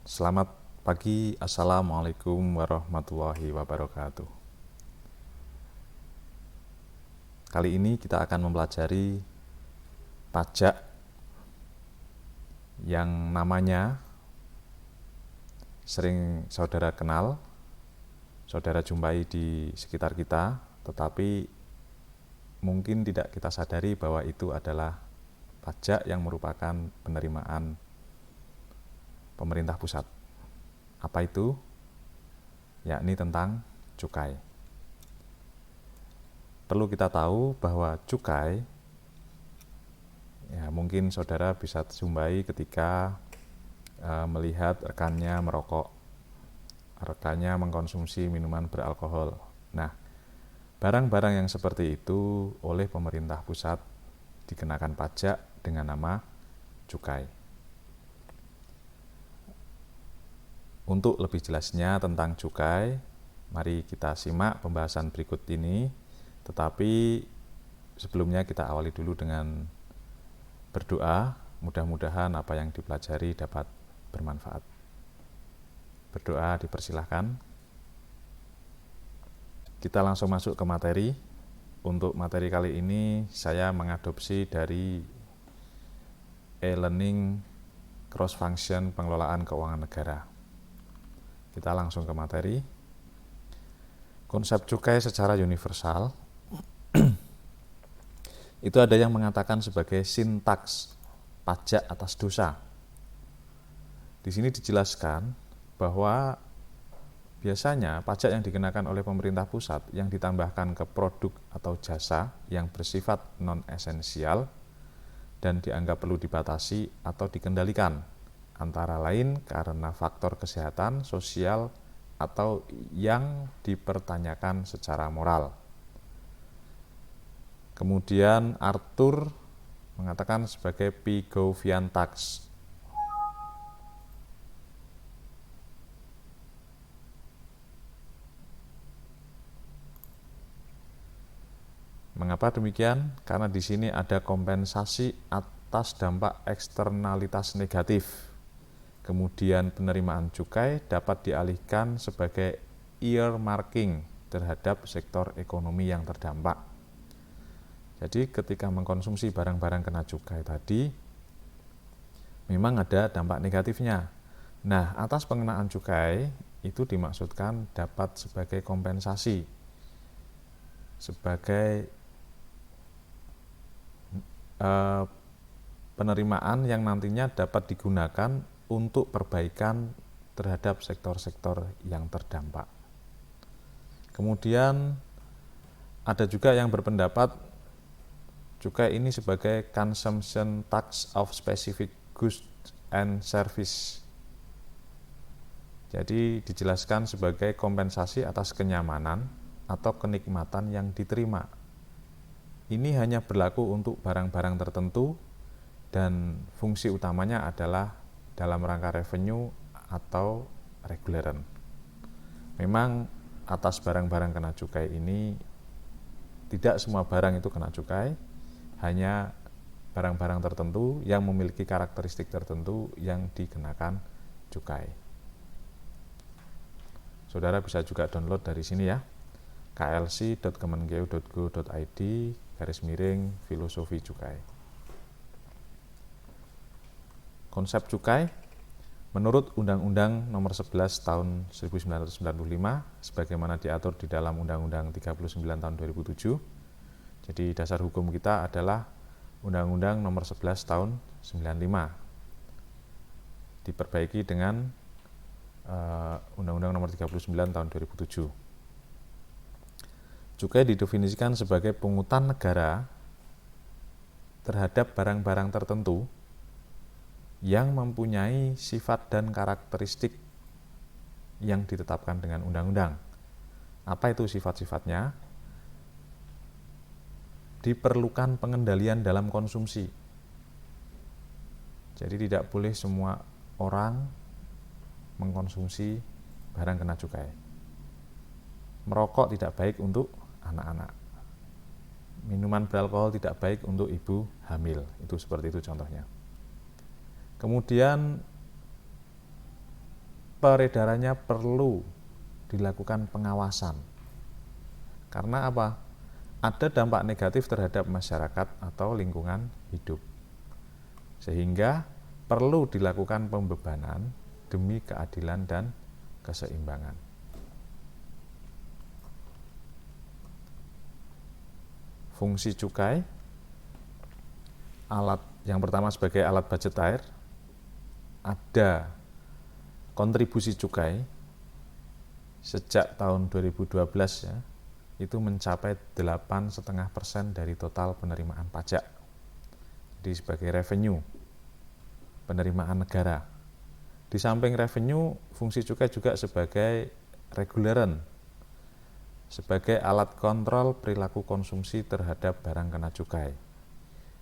Selamat pagi, Assalamualaikum warahmatullahi wabarakatuh. Kali ini kita akan mempelajari pajak yang namanya sering saudara kenal, saudara jumpai di sekitar kita, tetapi mungkin tidak kita sadari bahwa itu adalah pajak yang merupakan penerimaan pemerintah pusat. Apa itu? Yakni tentang cukai. Perlu kita tahu bahwa cukai, ya mungkin saudara bisa jumpai ketika melihat rekannya merokok, rekannya mengkonsumsi minuman beralkohol. Nah, barang-barang yang seperti itu oleh pemerintah pusat dikenakan pajak dengan nama cukai. Untuk lebih jelasnya tentang cukai, mari kita simak pembahasan berikut ini. Tetapi sebelumnya kita awali dulu dengan berdoa. Mudah-mudahan apa yang dipelajari dapat bermanfaat. Berdoa dipersilahkan. Kita langsung masuk ke materi. Untuk materi kali ini saya mengadopsi dari e-learning cross function pengelolaan keuangan negara. Kita langsung ke materi. Konsep cukai secara universal itu ada yang mengatakan sebagai sintaks pajak atas dosa. Di sini dijelaskan bahwa biasanya pajak yang dikenakan oleh pemerintah pusat yang ditambahkan ke produk atau jasa yang bersifat non-esensial dan dianggap perlu dibatasi atau dikendalikan, antara lain karena faktor kesehatan, sosial, atau yang dipertanyakan secara moral. Kemudian Arthur mengatakan sebagai Pigovian tax. Mengapa demikian? Karena di sini ada kompensasi atas dampak eksternalitas negatif. Kemudian penerimaan cukai dapat dialihkan sebagai earmarking terhadap sektor ekonomi yang terdampak. Jadi ketika mengkonsumsi barang-barang kena cukai tadi, memang ada dampak negatifnya. Nah, atas pengenaan cukai itu dimaksudkan dapat sebagai kompensasi, sebagai penerimaan yang nantinya dapat digunakan untuk perbaikan terhadap sektor-sektor yang terdampak. Kemudian ada juga yang berpendapat cukai ini sebagai consumption tax of specific goods and service. Jadi dijelaskan sebagai kompensasi atas kenyamanan atau kenikmatan yang diterima. Ini hanya berlaku untuk barang-barang tertentu dan fungsi utamanya adalah dalam rangka revenue atau reguleran. Memang atas barang-barang kena cukai ini tidak semua barang itu kena cukai, hanya barang-barang tertentu yang memiliki karakteristik tertentu yang dikenakan cukai. Saudara bisa juga download dari sini ya, klc.kemenkeu.go.id/filosofi cukai. Konsep cukai menurut Undang-Undang Nomor 11 Tahun 1995 sebagaimana diatur di dalam Undang-Undang 39 Tahun 2007. Jadi dasar hukum kita adalah Undang-Undang Nomor 11 Tahun 95 diperbaiki dengan Undang-Undang Nomor 39 Tahun 2007. Cukai didefinisikan sebagai pungutan negara terhadap barang-barang tertentu yang mempunyai sifat dan karakteristik yang ditetapkan dengan undang-undang. Apa itu sifat-sifatnya? Diperlukan pengendalian dalam konsumsi. Jadi tidak boleh semua orang mengkonsumsi barang kena cukai. Merokok tidak baik untuk anak-anak. Minuman beralkohol tidak baik untuk ibu hamil. Itu seperti itu contohnya. Kemudian peredarannya perlu dilakukan pengawasan. Karena apa? Ada dampak negatif terhadap masyarakat atau lingkungan hidup. Sehingga perlu dilakukan pembebanan demi keadilan dan keseimbangan. Fungsi cukai, alat yang pertama sebagai alat budgetair, ada kontribusi cukai sejak tahun 2012 ya, itu mencapai 8,5% dari total penerimaan pajak. Jadi sebagai revenue penerimaan negara. Di samping revenue, fungsi cukai juga sebagai reguleran, sebagai alat kontrol perilaku konsumsi terhadap barang kena cukai.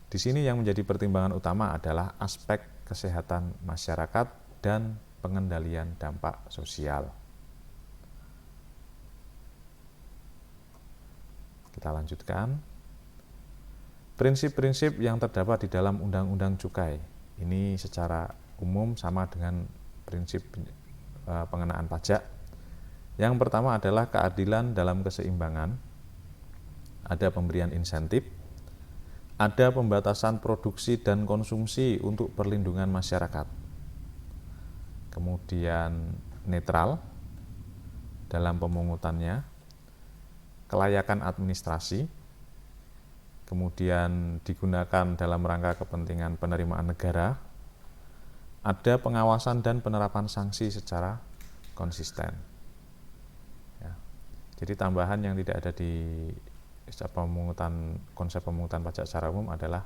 Di sini yang menjadi pertimbangan utama adalah aspek kesehatan masyarakat dan pengendalian dampak sosial. Kita lanjutkan. Prinsip-prinsip yang terdapat di dalam Undang-Undang Cukai. Ini secara umum sama dengan prinsip pengenaan pajak. Yang pertama adalah keadilan dalam keseimbangan, ada pemberian insentif, ada pembatasan produksi dan konsumsi untuk perlindungan masyarakat. Kemudian netral dalam pemungutannya, kelayakan administrasi, kemudian digunakan dalam rangka kepentingan penerimaan negara, ada pengawasan dan penerapan sanksi secara konsisten. Jadi tambahan yang tidak ada di konsep pemungutan pajak secara umum adalah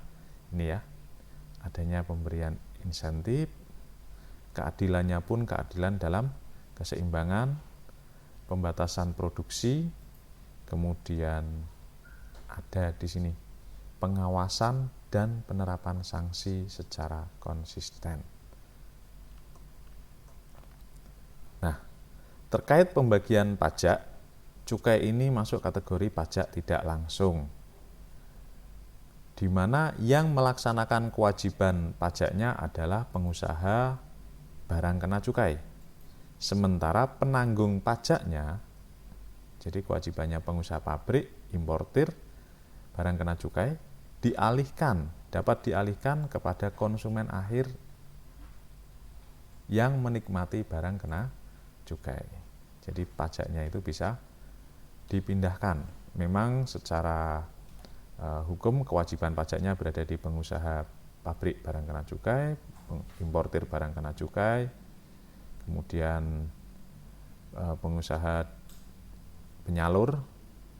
ini ya, adanya pemberian insentif, keadilannya pun keadilan dalam keseimbangan, pembatasan produksi, kemudian ada di sini pengawasan dan penerapan sanksi secara konsisten. Nah, terkait pembagian pajak, cukai ini masuk kategori pajak tidak langsung, di mana yang melaksanakan kewajiban pajaknya adalah pengusaha barang kena cukai. Sementara penanggung pajaknya, jadi kewajibannya pengusaha pabrik, importir, barang kena cukai, dapat dialihkan kepada konsumen akhir yang menikmati barang kena cukai. Jadi pajaknya itu bisa dipindahkan. Memang secara hukum kewajiban pajaknya berada di pengusaha pabrik barang kena cukai, importir barang kena cukai, kemudian pengusaha penyalur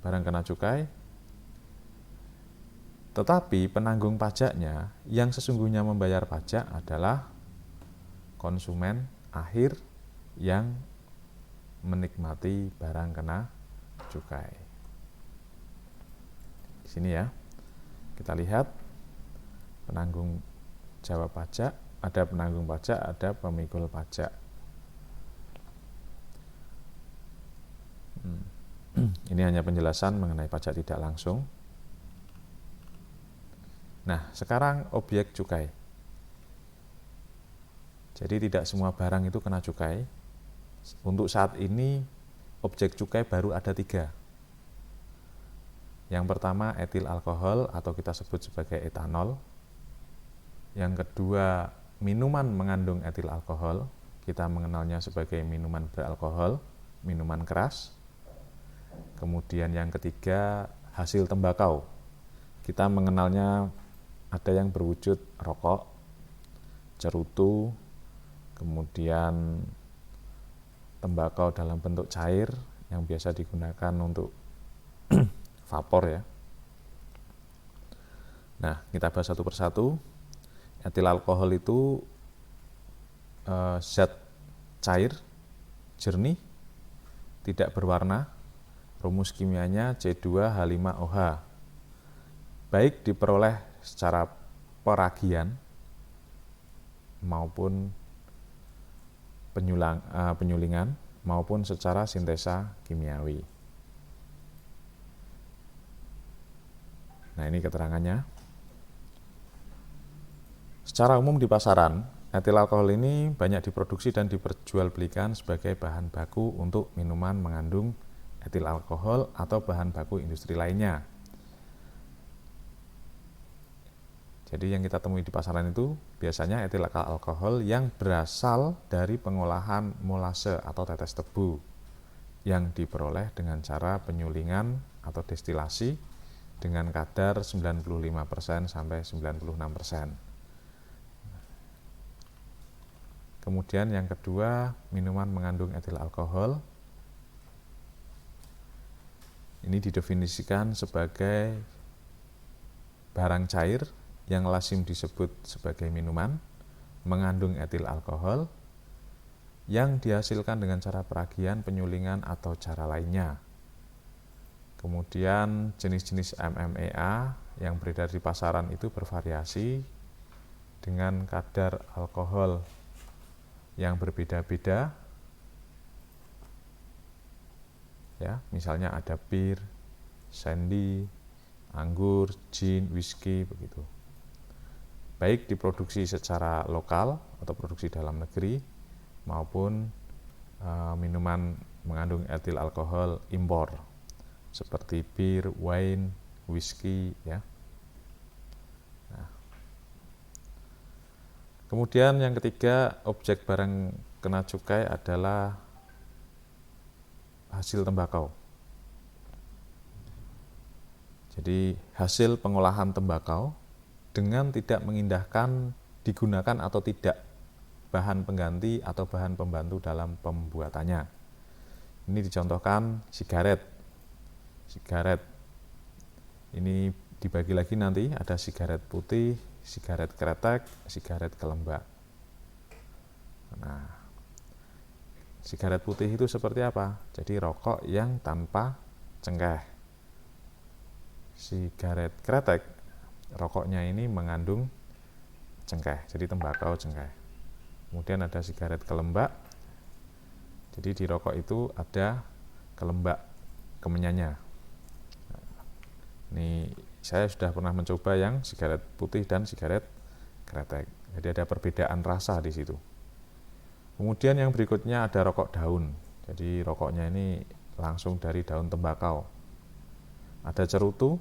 barang kena cukai. Tetapi penanggung pajaknya yang sesungguhnya membayar pajak adalah konsumen akhir yang menikmati barang kena cukai. Di sini ya, kita lihat penanggung jawab pajak, ada penanggung pajak, ada pemikul pajak. Ini hanya penjelasan mengenai pajak tidak langsung. Nah, sekarang objek cukai. Jadi tidak semua barang itu kena cukai. Untuk saat ini objek cukai baru ada 3. Yang pertama etil alkohol atau kita sebut sebagai etanol. Yang kedua minuman mengandung etil alkohol, kita mengenalnya sebagai minuman beralkohol, minuman keras. Kemudian yang ketiga hasil tembakau, kita mengenalnya ada yang berwujud rokok, cerutu, kemudian tembakau dalam bentuk cair yang biasa digunakan untuk vapor ya. Nah, kita bahas satu persatu. Etil alkohol itu zat cair, jernih, tidak berwarna. Rumus kimianya C2H5OH. Baik diperoleh secara peragian maupun penyulingan maupun secara sintesa kimiawi. Nah, ini keterangannya. Secara umum di pasaran, Etil alkohol ini banyak diproduksi dan diperjualbelikan sebagai bahan baku untuk minuman mengandung etil alkohol atau bahan baku industri lainnya. Jadi yang kita temui di pasaran itu biasanya etil alkohol yang berasal dari pengolahan molase atau tetes tebu yang diperoleh dengan cara penyulingan atau destilasi dengan kadar 95% sampai 96%. Kemudian yang kedua, minuman mengandung etil alkohol. Ini didefinisikan sebagai barang cair yang lazim disebut sebagai minuman mengandung etil alkohol yang dihasilkan dengan cara peragian, penyulingan, atau cara lainnya. Kemudian jenis-jenis MMA yang beredar di pasaran itu bervariasi dengan kadar alkohol yang berbeda-beda, ya, misalnya ada bir, shandy, anggur, gin, whisky, begitu. Baik diproduksi secara lokal atau produksi dalam negeri maupun minuman mengandung etil alkohol impor seperti bir, wine, whisky, ya. Kemudian yang ketiga, objek barang kena cukai adalah hasil tembakau. Jadi hasil pengolahan tembakau dengan tidak mengindahkan digunakan atau tidak bahan pengganti atau bahan pembantu dalam pembuatannya. Ini dicontohkan sigaret. Sigaret ini dibagi lagi nanti, ada sigaret putih, sigaret kretek, sigaret kelembak. Nah, sigaret putih itu seperti apa? Jadi rokok yang tanpa cengkeh. Sigaret kretek, rokoknya ini mengandung cengkeh, jadi tembakau cengkeh. Kemudian ada sigaret kelembak, jadi di rokok itu ada kelembak kemenyannya. Ini saya sudah pernah mencoba yang sigaret putih dan sigaret kretek. Jadi ada perbedaan rasa di situ. Kemudian yang berikutnya ada rokok daun. Jadi rokoknya ini langsung dari daun tembakau. Ada cerutu,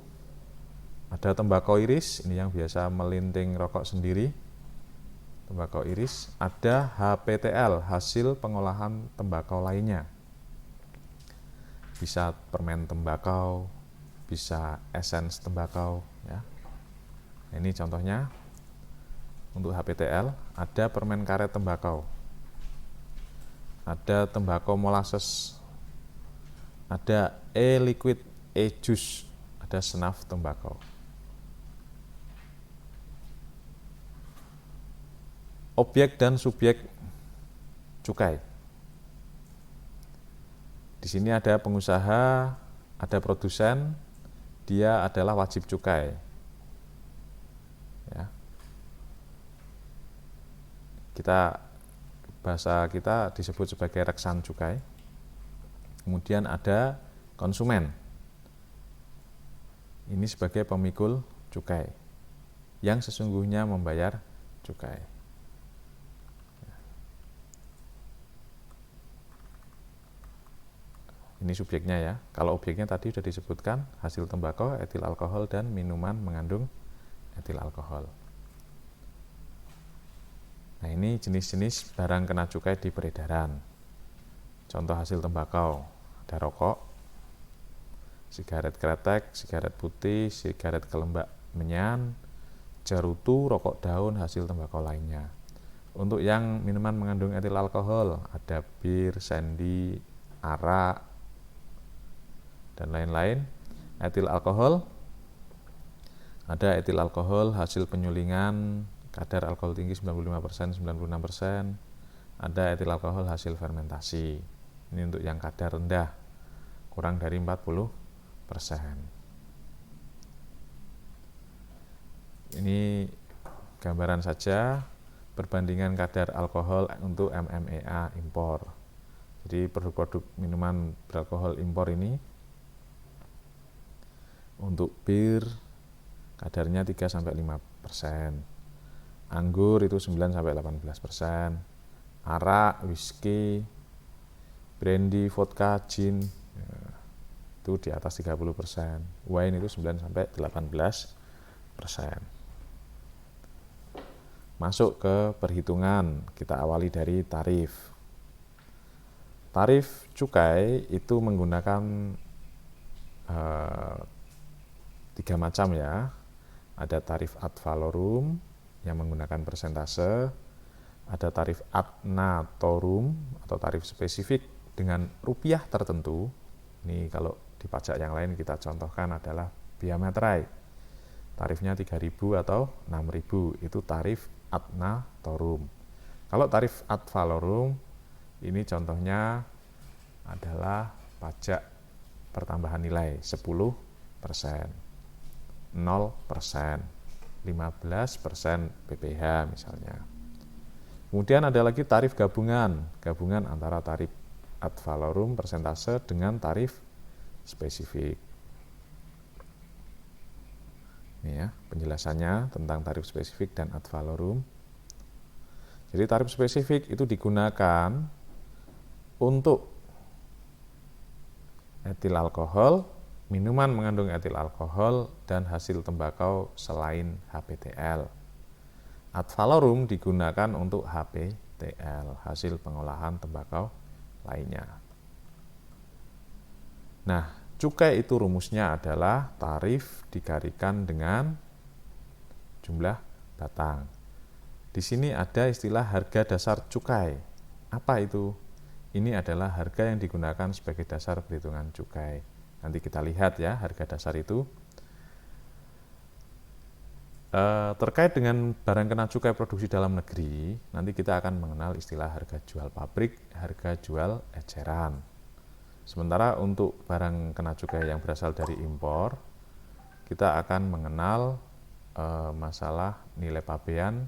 ada tembakau iris, ini yang biasa melinting rokok sendiri. Tembakau iris, ada HPTL, hasil pengolahan tembakau lainnya. Bisa permen tembakau, bisa esens tembakau, ya. Ini contohnya untuk HPTL, ada permen karet tembakau, ada tembakau molasses, ada e-liquid, e-juice, ada snuff tembakau. Objek dan subjek cukai. Di sini ada pengusaha, ada produsen, dia adalah wajib cukai. Ya. Bahasa kita disebut sebagai reksan cukai. Kemudian ada konsumen. Ini sebagai pemikul cukai yang sesungguhnya membayar cukai. Ini subjeknya ya. Kalau objeknya tadi sudah disebutkan, hasil tembakau, etil alkohol, dan minuman mengandung etil alkohol. Nah, ini jenis-jenis barang kena cukai di peredaran. Contoh hasil tembakau, ada rokok, sigaret kretek, sigaret putih, sigaret kelembak menyan, cerutu, rokok daun, hasil tembakau lainnya. Untuk yang minuman mengandung etil alkohol, ada bir, shandy, arak, dan lain-lain. Etil alkohol, ada etil alkohol hasil penyulingan, kadar alkohol tinggi 95%, 96%. Ada etil alkohol hasil fermentasi. Ini untuk yang kadar rendah, kurang dari 40%. Ini gambaran saja perbandingan kadar alkohol untuk MMA impor. Jadi produk-produk minuman beralkohol impor ini untuk bir kadarnya 3-5%, Anggur itu 9-18%. Arak, whisky, brandy, vodka, gin itu di atas 30%. Wine itu 9-18%. Masuk ke perhitungan, kita awali dari tarif. Tarif cukai itu menggunakan 3 macam ya. Ada tarif ad valorem yang menggunakan persentase, ada tarif ad natorum atau tarif spesifik dengan rupiah tertentu. Ini kalau di pajak yang lain kita contohkan adalah bea materai. Tarifnya 3.000 atau 6.000, itu tarif ad natorum. Kalau tarif ad valorem ini contohnya adalah pajak pertambahan nilai 10%, 0%, 15% PPh misalnya. Kemudian ada lagi tarif gabungan antara tarif ad valorem persentase dengan tarif spesifik. Ini ya penjelasannya tentang tarif spesifik dan ad valorem. Jadi tarif spesifik itu digunakan untuk etil alkohol, minuman mengandung etil alkohol, dan hasil tembakau selain HPTL. Ad valorem digunakan untuk HPTL, hasil pengolahan tembakau lainnya. Nah, cukai itu rumusnya adalah tarif dikalikan dengan jumlah batang. Di sini ada istilah harga dasar cukai. Apa itu? Ini adalah harga yang digunakan sebagai dasar perhitungan cukai. Nanti kita lihat ya harga dasar itu. Terkait dengan barang kena cukai produksi dalam negeri, nanti kita akan mengenal istilah harga jual pabrik, harga jual eceran. Sementara untuk barang kena cukai yang berasal dari impor, kita akan mengenal masalah nilai pabean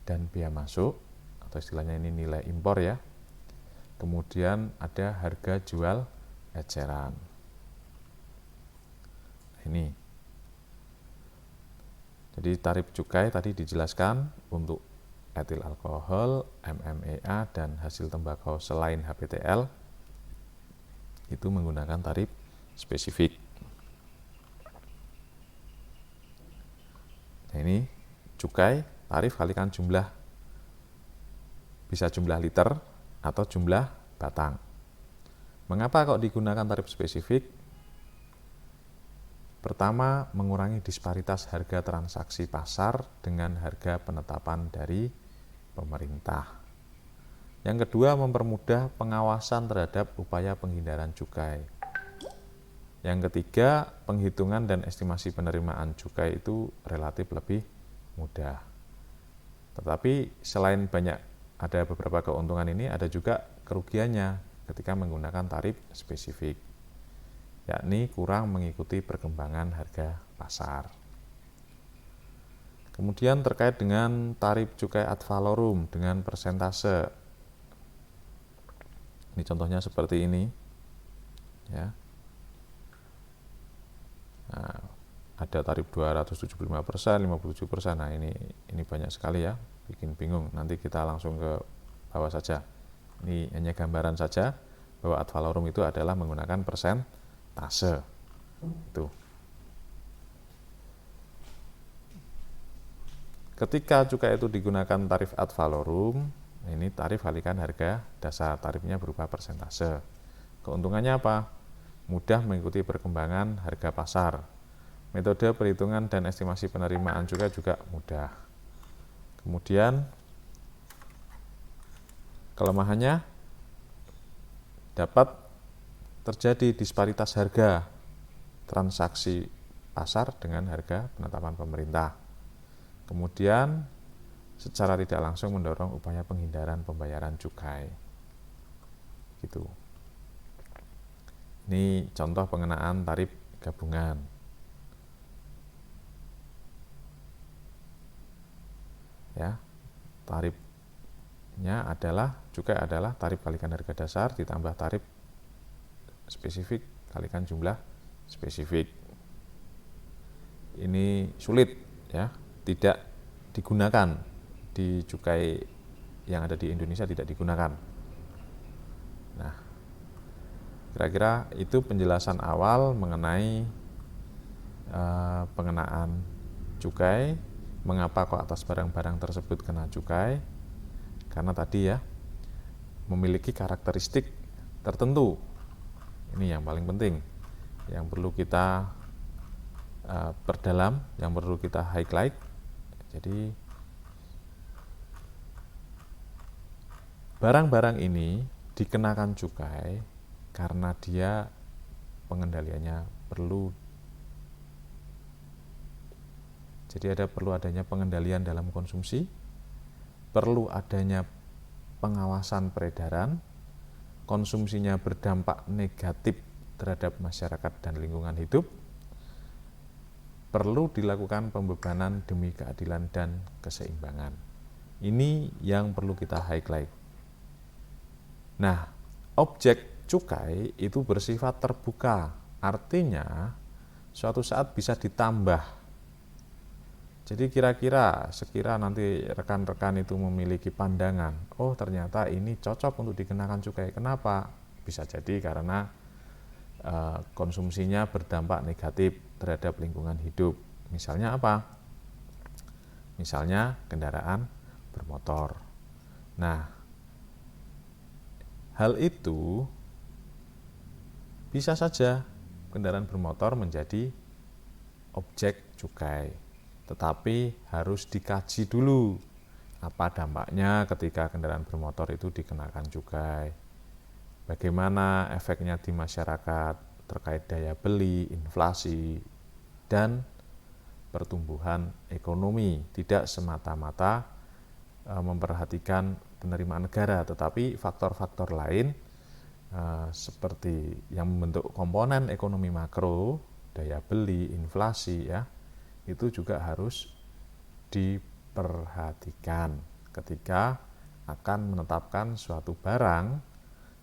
dan bea masuk, atau istilahnya ini nilai impor ya. Kemudian ada harga jual eceran. Ini. Jadi tarif cukai tadi dijelaskan untuk etil alkohol, MMEA, dan hasil tembakau selain HPTL itu menggunakan tarif spesifik. Nah ini cukai, tarif kalikan jumlah, bisa jumlah liter atau jumlah batang. Mengapa kok digunakan tarif spesifik? Pertama, mengurangi disparitas harga transaksi pasar dengan harga penetapan dari pemerintah. Yang kedua, mempermudah pengawasan terhadap upaya penghindaran cukai. Yang ketiga, penghitungan dan estimasi penerimaan cukai itu relatif lebih mudah. Tetapi selain ada beberapa keuntungan ini, ada juga kerugiannya ketika menggunakan tarif spesifik, yakni kurang mengikuti perkembangan harga pasar. Kemudian terkait dengan tarif cukai ad valorem dengan persentase. Ini contohnya seperti ini. Ya. Nah, ada tarif 275%, 57%. Nah, ini banyak sekali ya, bikin bingung. Nanti kita langsung ke bawah saja. Ini hanya gambaran saja bahwa ad valorem itu adalah menggunakan persentase. Itu. Ketika cukai itu digunakan tarif ad valorem, ini tarif kalikan harga dasar, tarifnya berupa persentase. Keuntungannya apa? Mudah mengikuti perkembangan harga pasar. Metode perhitungan dan estimasi penerimaan cukai juga mudah. Kemudian kelemahannya dapat terjadi disparitas harga transaksi pasar dengan harga penetapan pemerintah. Kemudian secara tidak langsung mendorong upaya penghindaran pembayaran cukai. Gitu. Ini contoh pengenaan tarif gabungan. Ya, tarifnya adalah cukai adalah tarif kalikan harga dasar ditambah tarif spesifik kalikan jumlah spesifik. Ini sulit ya, tidak digunakan di cukai yang ada di Indonesia, tidak digunakan. Nah, kira-kira itu penjelasan awal mengenai pengenaan cukai. Mengapa kok atas barang-barang tersebut kena cukai? Karena tadi ya, memiliki karakteristik tertentu. Ini yang paling penting, yang perlu kita perdalam, yang perlu kita highlight. Jadi barang-barang ini dikenakan cukai karena dia pengendaliannya perlu. Jadi perlu adanya pengendalian dalam konsumsi, perlu adanya pengawasan peredaran, konsumsinya berdampak negatif terhadap masyarakat dan lingkungan hidup, perlu dilakukan pembebanan demi keadilan dan keseimbangan. Ini yang perlu kita highlight. Nah, objek cukai itu bersifat terbuka, artinya suatu saat bisa ditambah. Jadi kira-kira sekira nanti rekan-rekan itu memiliki pandangan, oh ternyata ini cocok untuk dikenakan cukai. Kenapa? Bisa jadi karena konsumsinya berdampak negatif terhadap lingkungan hidup. Misalnya apa? Misalnya kendaraan bermotor. Nah, hal itu bisa saja kendaraan bermotor menjadi objek cukai. Tetapi harus dikaji dulu apa dampaknya ketika kendaraan bermotor itu dikenakan cukai. Bagaimana efeknya di masyarakat terkait daya beli, inflasi, dan pertumbuhan ekonomi. Tidak semata-mata memperhatikan penerimaan negara, tetapi faktor-faktor lain seperti yang membentuk komponen ekonomi makro, daya beli, inflasi ya, itu juga harus diperhatikan ketika akan menetapkan suatu barang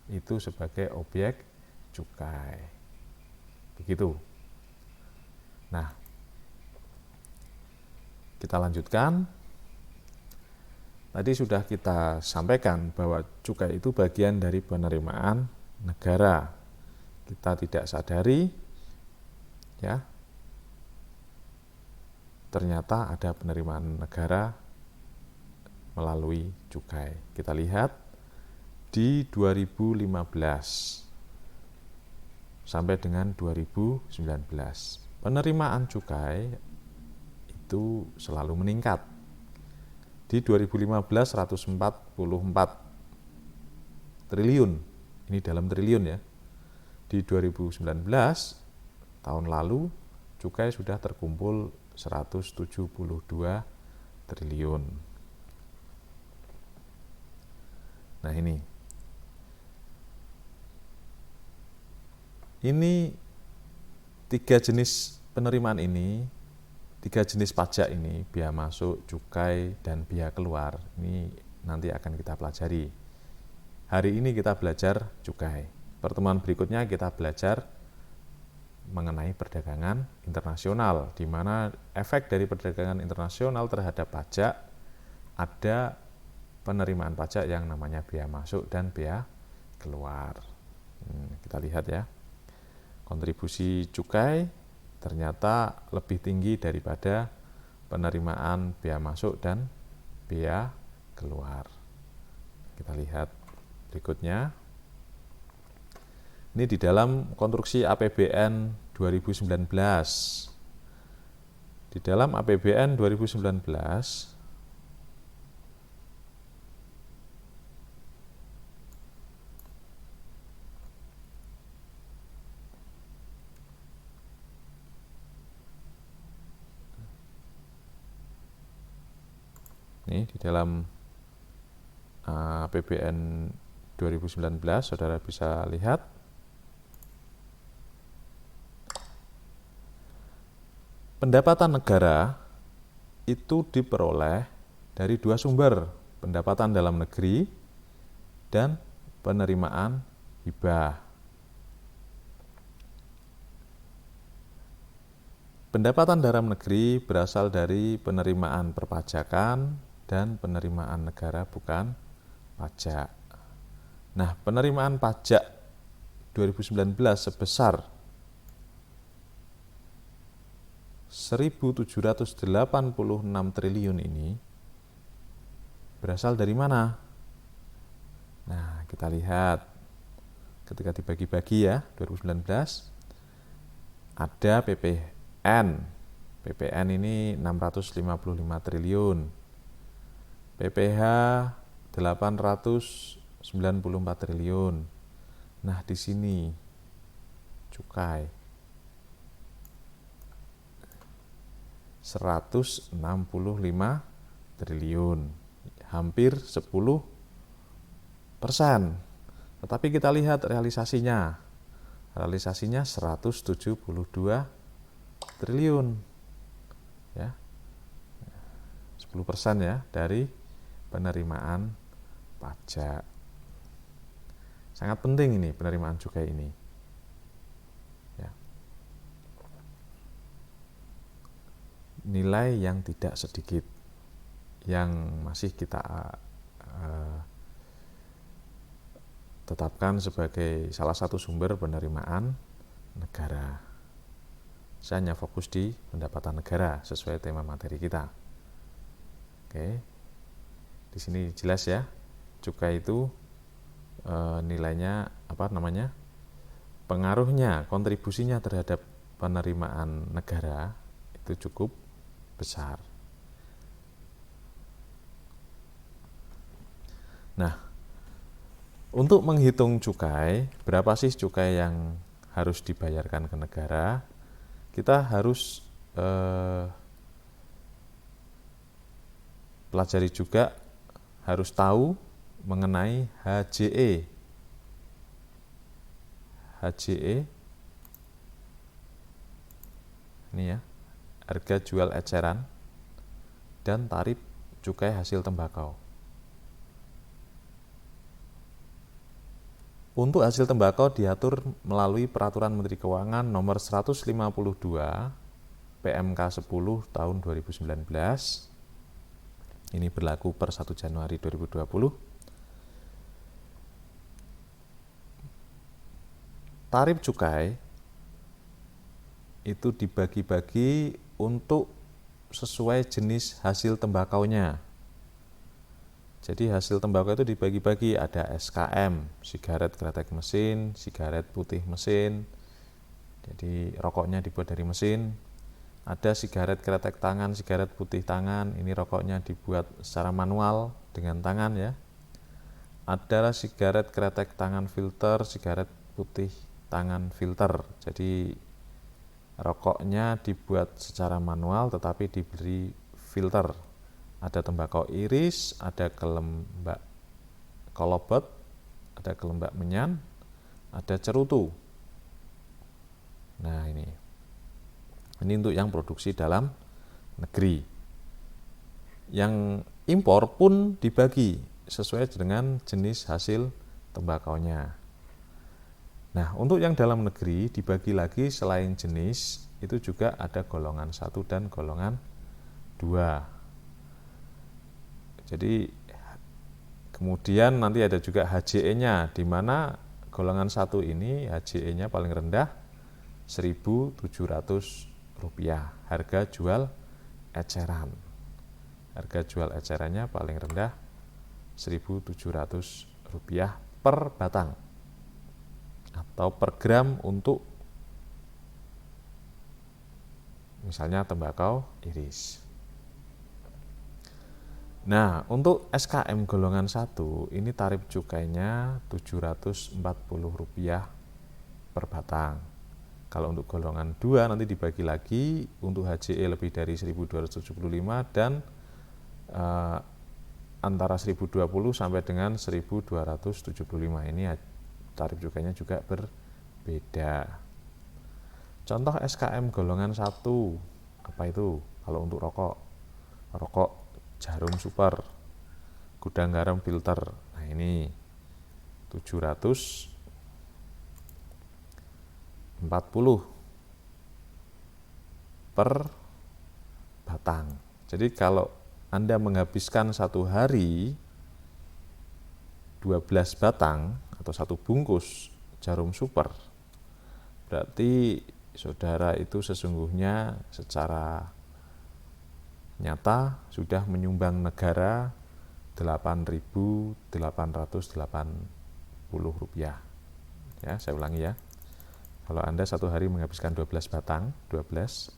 itu sebagai objek cukai. Begitu. Nah, kita lanjutkan. Tadi sudah kita sampaikan bahwa cukai itu bagian dari penerimaan negara. Kita tidak sadari ya, ternyata ada penerimaan negara melalui cukai. Kita lihat di 2015 sampai dengan 2019. Penerimaan cukai itu selalu meningkat. Di 2015 144 triliun. Ini dalam triliun ya. Di 2019 tahun lalu cukai sudah terkumpul 172 triliun. Nah, ini tiga jenis penerimaan ini, tiga jenis pajak ini, biaya masuk, cukai, dan biaya keluar. Ini nanti akan kita pelajari. Hari ini kita belajar cukai. Pertemuan berikutnya kita belajar mengenai perdagangan internasional, di mana efek dari perdagangan internasional terhadap pajak, ada penerimaan pajak yang namanya biaya masuk dan biaya keluar. Kita lihat ya, kontribusi cukai ternyata lebih tinggi daripada penerimaan biaya masuk dan biaya keluar. Kita lihat berikutnya. Ini di dalam konstruksi APBN 2019. Di dalam APBN 2019 ini di dalam APBN 2019 saudara bisa lihat pendapatan negara itu diperoleh dari dua sumber, pendapatan dalam negeri dan penerimaan hibah. Pendapatan dalam negeri berasal dari penerimaan perpajakan dan penerimaan negara bukan pajak. Nah, penerimaan pajak 2019 sebesar 1.786 triliun ini berasal dari mana? Nah, kita lihat ketika dibagi-bagi ya, 2019 ada PPN. PPN ini 655 triliun. PPH 894 triliun. Nah, di sini cukai 165 triliun, hampir 10%. Tetapi kita lihat realisasinya 172 triliun, ya, 10% ya dari penerimaan pajak. Sangat penting ini penerimaan cukai ini. Ya. Nilai yang tidak sedikit yang masih kita tetapkan sebagai salah satu sumber penerimaan negara. Saya hanya fokus di pendapatan negara sesuai tema materi kita. Oke, di sini jelas ya, cukai itu nilainya apa namanya, pengaruhnya, kontribusinya terhadap penerimaan negara itu cukup besar. Nah, untuk menghitung cukai, berapa sih cukai yang harus dibayarkan ke negara? Kita harus pelajari juga, harus tahu mengenai HJE. HJE ini ya, harga jual eceran dan tarif cukai hasil tembakau. Untuk hasil tembakau diatur melalui Peraturan Menteri Keuangan Nomor 152 PMK 10 tahun 2019. Ini berlaku per 1 Januari 2020. Tarif cukai itu dibagi-bagi untuk sesuai jenis hasil tembakaunya. Jadi hasil tembakau itu dibagi-bagi, ada SKM, sigaret kretek mesin, sigaret putih mesin. Jadi rokoknya dibuat dari mesin. Ada sigaret kretek tangan, sigaret putih tangan, ini rokoknya dibuat secara manual dengan tangan ya. Ada sigaret kretek tangan filter, sigaret putih tangan filter. Jadi rokoknya dibuat secara manual tetapi diberi filter. Ada tembakau iris, ada kelembak kolobot, ada kelembak menyan, ada cerutu. Nah, ini untuk yang produksi dalam negeri. Yang impor pun dibagi sesuai dengan jenis hasil tembakaunya. Nah, untuk yang dalam negeri dibagi lagi, selain jenis itu juga ada golongan 1 dan golongan 2. Jadi kemudian nanti ada juga HJE-nya, di mana golongan 1 ini HJE-nya paling rendah Rp1.700, harga jual eceran. Harga jual ecerannya paling rendah Rp1.700 per batang atau per gram untuk misalnya tembakau iris. Nah, untuk SKM golongan 1 ini tarif cukainya Rp740 per batang. Kalau untuk golongan 2 nanti dibagi lagi, untuk HJE lebih dari 1.275 dan antara 1.020 sampai dengan 1.275. Ini tarif cukainya juga berbeda. Contoh SKM golongan 1 apa itu? Kalau untuk rokok Jarum Super, gudang garam filter. Nah, ini 740 per batang. Jadi kalau Anda menghabiskan satu hari 12 batang atau satu bungkus jarum super, berarti saudara itu sesungguhnya secara nyata sudah menyumbang negara Rp8.880. Ya, saya ulangi ya. Kalau Anda satu hari menghabiskan 12 batang, 12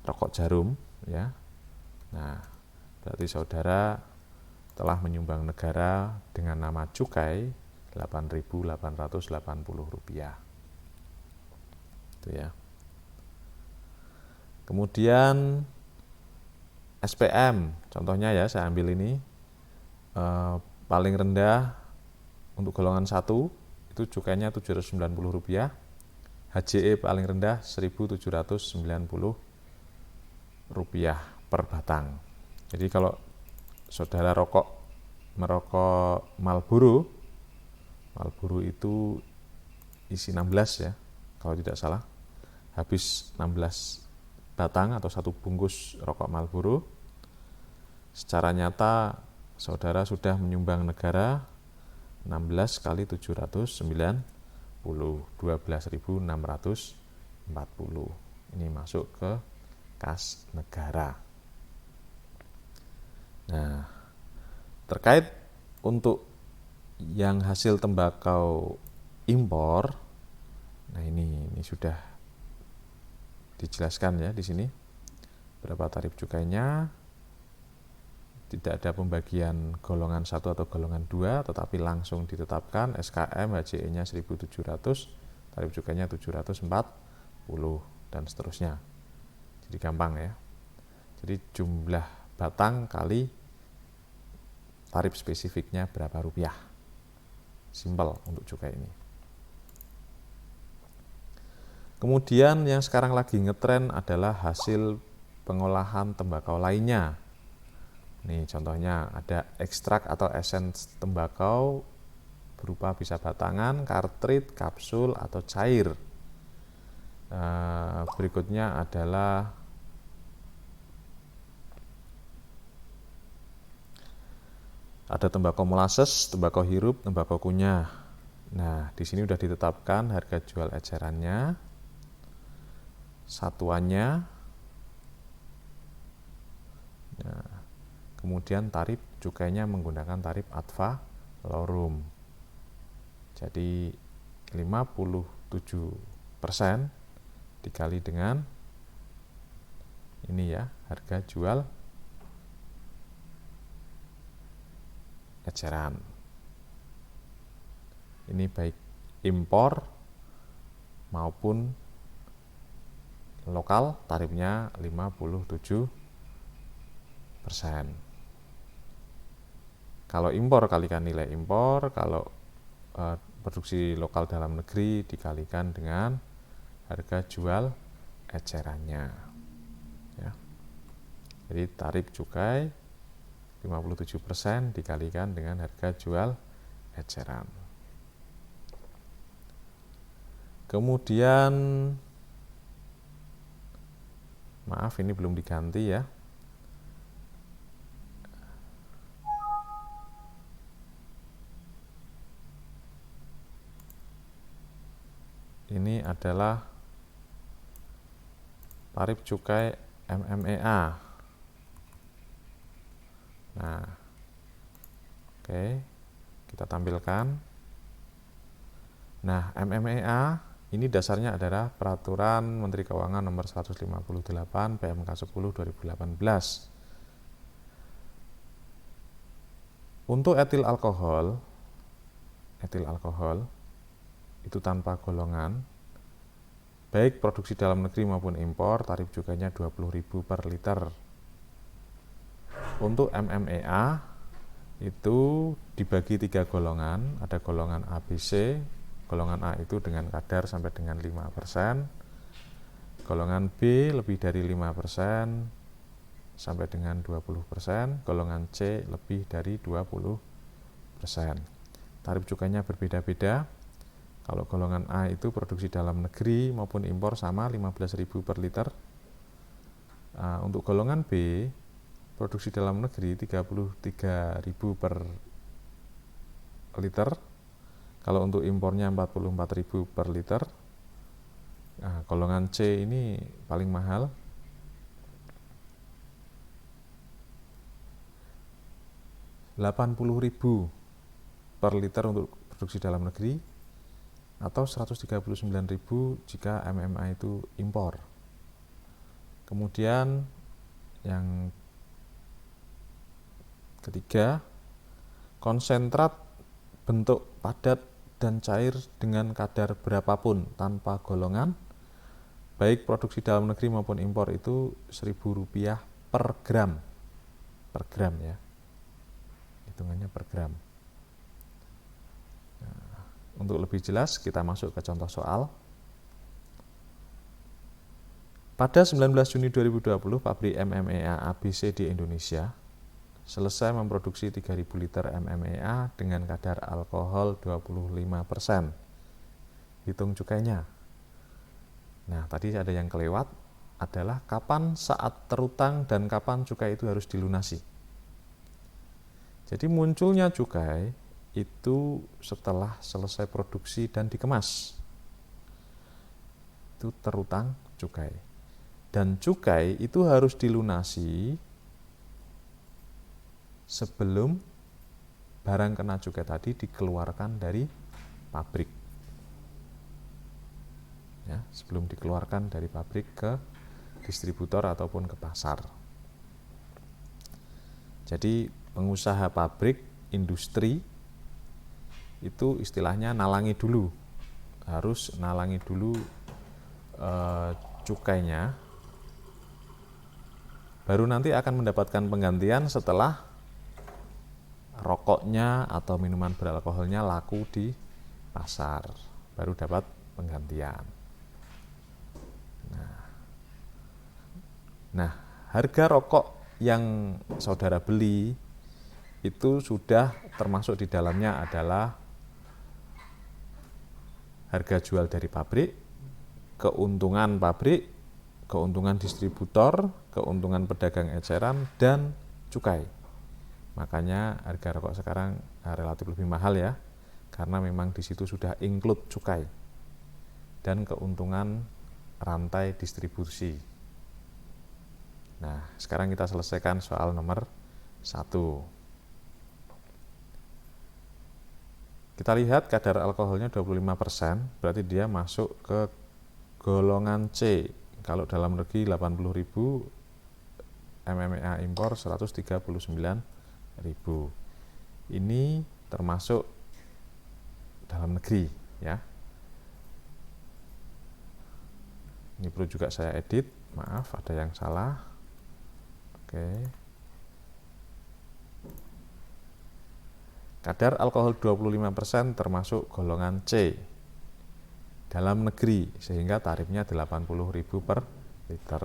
rokok jarum, ya. Nah, berarti saudara telah menyumbang negara dengan nama cukai Rp8.880. Itu ya. Kemudian SPM, contohnya ya, saya ambil ini paling rendah untuk golongan 1 itu cukainya Rp790, HJE paling rendah Rp1.790 per batang. Jadi kalau saudara merokok Marlboro itu isi 16 ya, kalau tidak salah, habis 16 batang atau satu bungkus rokok Marlboro, secara nyata saudara sudah menyumbang negara 16 kali 790, 12.640. Ini masuk ke kas negara. Nah, terkait untuk yang hasil tembakau impor, nah ini sudah dijelaskan ya di sini berapa tarif cukainya. Tidak ada pembagian golongan 1 atau golongan 2, tetapi langsung ditetapkan SKM HJE-nya 1.700, tarif cukainya 740 dan seterusnya. Jadi gampang ya. Jadi jumlah batang kali tarif spesifiknya berapa rupiah. Simpel untuk cukai ini. Kemudian yang sekarang lagi ngetren adalah hasil pengolahan tembakau lainnya. Nih contohnya ada ekstrak atau esens tembakau berupa bisa batangan, kartrid, kapsul, atau cair. Berikutnya adalah ada tembakau molasses, tembakau hirup, tembakau kunyah. Nah, di sini sudah ditetapkan harga jual ecerannya, satuannya. Nah, kemudian tarif cukainya menggunakan tarif adva lorum. Jadi 57% dikali dengan ini ya, harga jual eceran. Ini baik impor maupun lokal, tarifnya 57%. Kalau impor kalikan nilai impor, kalau produksi lokal dalam negeri dikalikan dengan harga jual ecerannya. Ya. Jadi tarif cukai 57% dikalikan dengan harga jual eceran. Kemudian, maaf ini belum diganti ya. Ini adalah tarif cukai MMEA. Nah, oke, kita tampilkan. Nah, MMEA ini dasarnya adalah Peraturan Menteri Keuangan Nomor 158 PMK 10 2018. Untuk etil alkohol itu tanpa golongan, baik produksi dalam negeri maupun impor, tarif cukainya 20.000 per liter. Untuk MMEA itu dibagi 3 golongan, ada golongan ABC, golongan A itu dengan kadar sampai dengan 5%, golongan B lebih dari 5% sampai dengan 20%, golongan C lebih dari 20%. Tarif cukainya berbeda-beda. Kalau golongan A itu produksi dalam negeri maupun impor sama 15.000 per liter. Untuk golongan B, produksi dalam negeri 33.000 per liter. Kalau untuk impornya 44.000 per liter. Nah, golongan C ini paling mahal. 80.000 per liter untuk produksi dalam negeri atau 139.000 jika MMA itu impor. Kemudian yang ketiga, konsentrat bentuk padat dan cair dengan kadar berapapun tanpa golongan, baik produksi dalam negeri maupun impor, itu Rp1.000 per gram. Per gram ya. Hitungannya per gram. Nah, untuk lebih jelas kita masuk ke contoh soal. Pada 19 Juni 2020, pabrik MMEA ABC di Indonesia selesai memproduksi 3.000 liter MMEA dengan kadar alkohol 25%. Hitung cukainya. Nah, tadi ada yang kelewat, adalah kapan saat terutang dan kapan cukai itu harus dilunasi. Jadi munculnya cukai itu setelah selesai produksi dan dikemas. Itu terutang cukai. Dan cukai itu harus dilunasi sebelum barang kena cukai tadi dikeluarkan dari pabrik. Ya, sebelum dikeluarkan dari pabrik ke distributor ataupun ke pasar. Jadi pengusaha pabrik, industri itu istilahnya nalangi dulu, harus nalangi dulu cukainya, baru nanti akan mendapatkan penggantian setelah rokoknya atau minuman beralkoholnya laku di pasar, baru dapat penggantian. Nah, harga rokok yang saudara beli itu sudah termasuk di dalamnya adalah harga jual dari pabrik, keuntungan pabrik, keuntungan distributor, keuntungan pedagang eceran, dan cukai. Makanya harga rokok sekarang relatif lebih mahal ya, karena memang di situ sudah include cukai dan keuntungan rantai distribusi. Nah, sekarang kita selesaikan soal nomor 1. Kita lihat kadar alkoholnya 25%, berarti dia masuk ke golongan C. Kalau dalam negeri 80.000, MMEA impor 139.000. Ini termasuk dalam negeri ya. Ini perlu juga saya edit, maaf ada yang salah. Oke. Kadar alkohol 25% termasuk golongan C dalam negeri, sehingga tarifnya 80.000 per liter.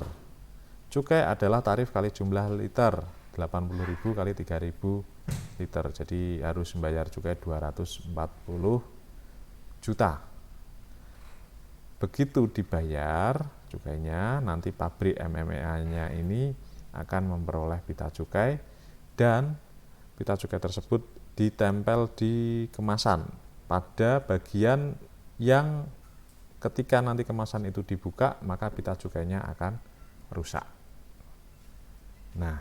Cukai adalah tarif kali jumlah liter, 80.000 kali 3.000 liter. Jadi harus membayar cukai 240 juta. Begitu dibayar cukainya, nanti pabrik MMEA-nya ini akan memperoleh pita cukai, dan pita cukai tersebut ditempel di kemasan pada bagian yang ketika nanti kemasan itu dibuka, maka pita cukainya akan rusak. Nah,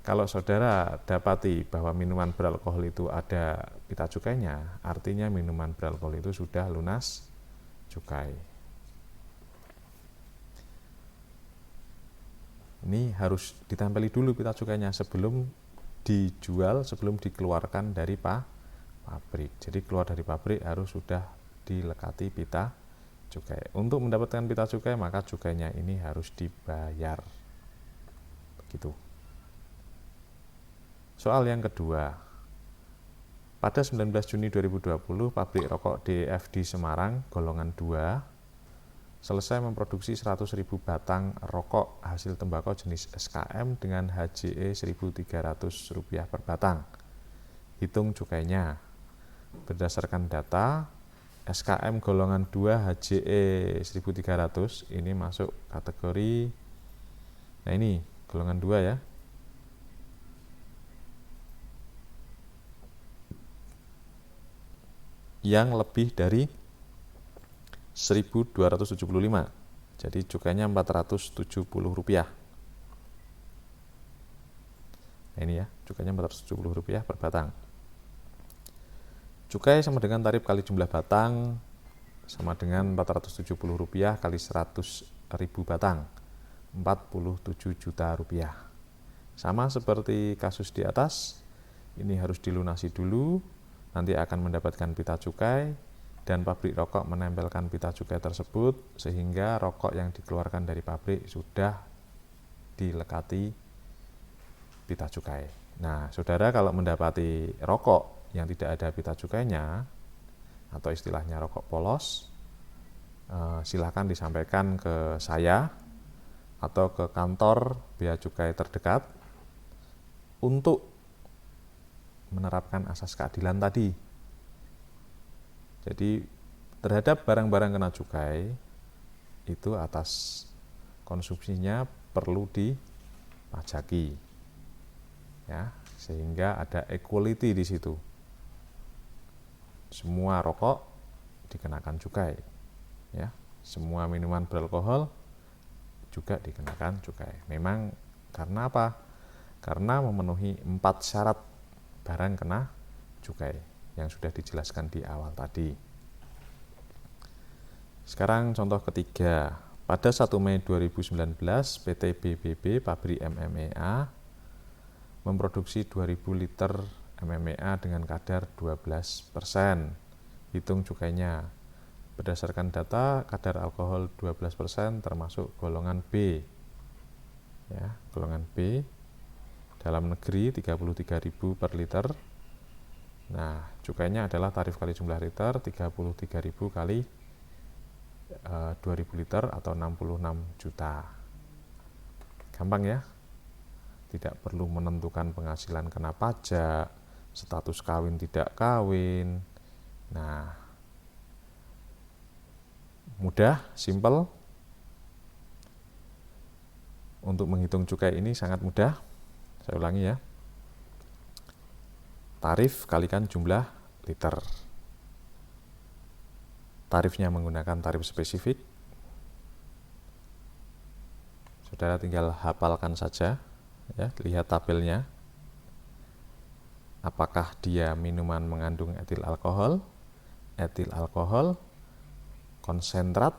kalau saudara dapati bahwa minuman beralkohol itu ada pita cukainya, artinya minuman beralkohol itu sudah lunas cukai. Ini harus ditempeli dulu pita cukainya sebelum dijual, sebelum dikeluarkan dari pabrik. Jadi keluar dari pabrik harus sudah dilekati pita cukai. Untuk mendapatkan pita cukai, maka cukainya ini harus dibayar. Begitu. Soal yang kedua. Pada 19 Juni 2020, pabrik rokok DEF di Semarang, golongan 2, selesai memproduksi 100.000 batang rokok hasil tembakau jenis SKM dengan HJE Rp1.300 per batang. Hitung cukainya. Berdasarkan data, SKM golongan 2 HJE 1300 ini masuk kategori, nah ini golongan 2 ya, yang lebih dari 1.275, jadi cukainya Rp470. Nah ini ya, cukainya Rp470 per batang. Cukai sama dengan tarif kali jumlah batang sama dengan Rp470 kali 100.000 batang, Rp47 juta. Sama seperti kasus di atas, ini harus dilunasi dulu, nanti akan mendapatkan pita cukai, dan pabrik rokok menempelkan pita cukai tersebut sehingga rokok yang dikeluarkan dari pabrik sudah dilekati pita cukai. Nah, saudara kalau mendapati rokok yang tidak ada pita cukainya atau istilahnya rokok polos, silakan disampaikan ke saya atau ke kantor bea cukai terdekat untuk menerapkan asas keadilan tadi. Jadi terhadap barang-barang kena cukai itu atas konsumsinya perlu dipajaki, ya, sehingga ada equality di situ. Semua rokok dikenakan cukai, ya, semua minuman beralkohol juga dikenakan cukai. Memang karena apa? Karena memenuhi 4 syarat barang kena cukai yang sudah dijelaskan di awal tadi. Sekarang contoh ketiga. Pada 1 Mei 2019, PT BBB Pabrik MMEA memproduksi 2.000 liter MMEA dengan kadar 12%. Hitung cukainya. Berdasarkan data, kadar alkohol 12% termasuk golongan B. Ya, golongan B. Dalam negeri 33.000 per liter. Nah, cukainya adalah tarif kali jumlah liter 33.000 kali 2.000 liter atau 66 juta. Gampang ya? Tidak perlu menentukan penghasilan kena pajak, status kawin tidak kawin. Nah, mudah, simple. Untuk menghitung cukai ini sangat mudah. Saya ulangi ya. Tarif kalikan jumlah liter. Tarifnya menggunakan tarif spesifik. Saudara tinggal hafalkan saja, ya, lihat tabelnya. Apakah dia minuman mengandung etil alkohol, konsentrat,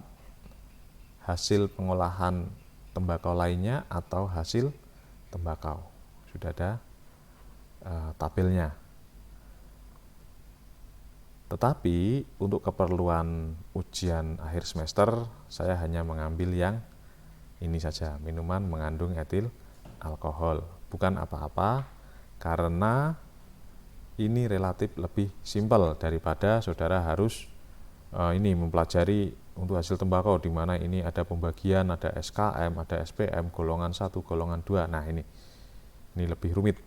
hasil pengolahan tembakau lainnya atau hasil tembakau. Sudah ada tabelnya. Tetapi untuk keperluan ujian akhir semester, saya hanya mengambil yang ini saja, minuman mengandung etil alkohol. Bukan apa-apa, karena ini relatif lebih simpel daripada saudara harus ini mempelajari untuk hasil tembakau, di mana ini ada pembagian, ada SKM, ada SPM, golongan 1, golongan 2. Nah ini lebih rumit.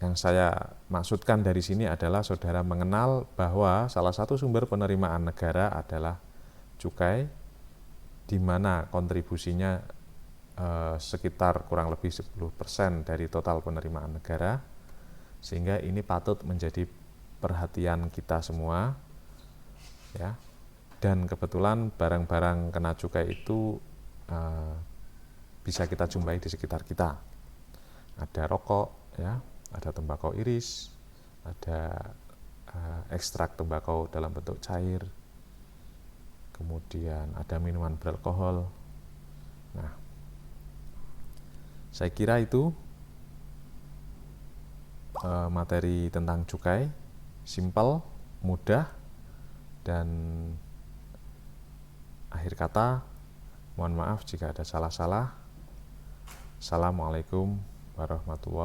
Yang saya maksudkan dari sini adalah saudara mengenal bahwa salah satu sumber penerimaan negara adalah cukai, di mana kontribusinya sekitar kurang lebih 10% dari total penerimaan negara, sehingga ini patut menjadi perhatian kita semua, ya. Dan kebetulan barang-barang kena cukai itu bisa kita jumpai di sekitar kita. Ada rokok, ya, ada tembakau iris, ada ekstrak tembakau dalam bentuk cair, kemudian ada minuman beralkohol. Nah, saya kira itu materi tentang cukai, simpel, mudah, dan akhir kata, mohon maaf jika ada salah-salah. Assalamualaikum warahmatullahi wabarakatuh.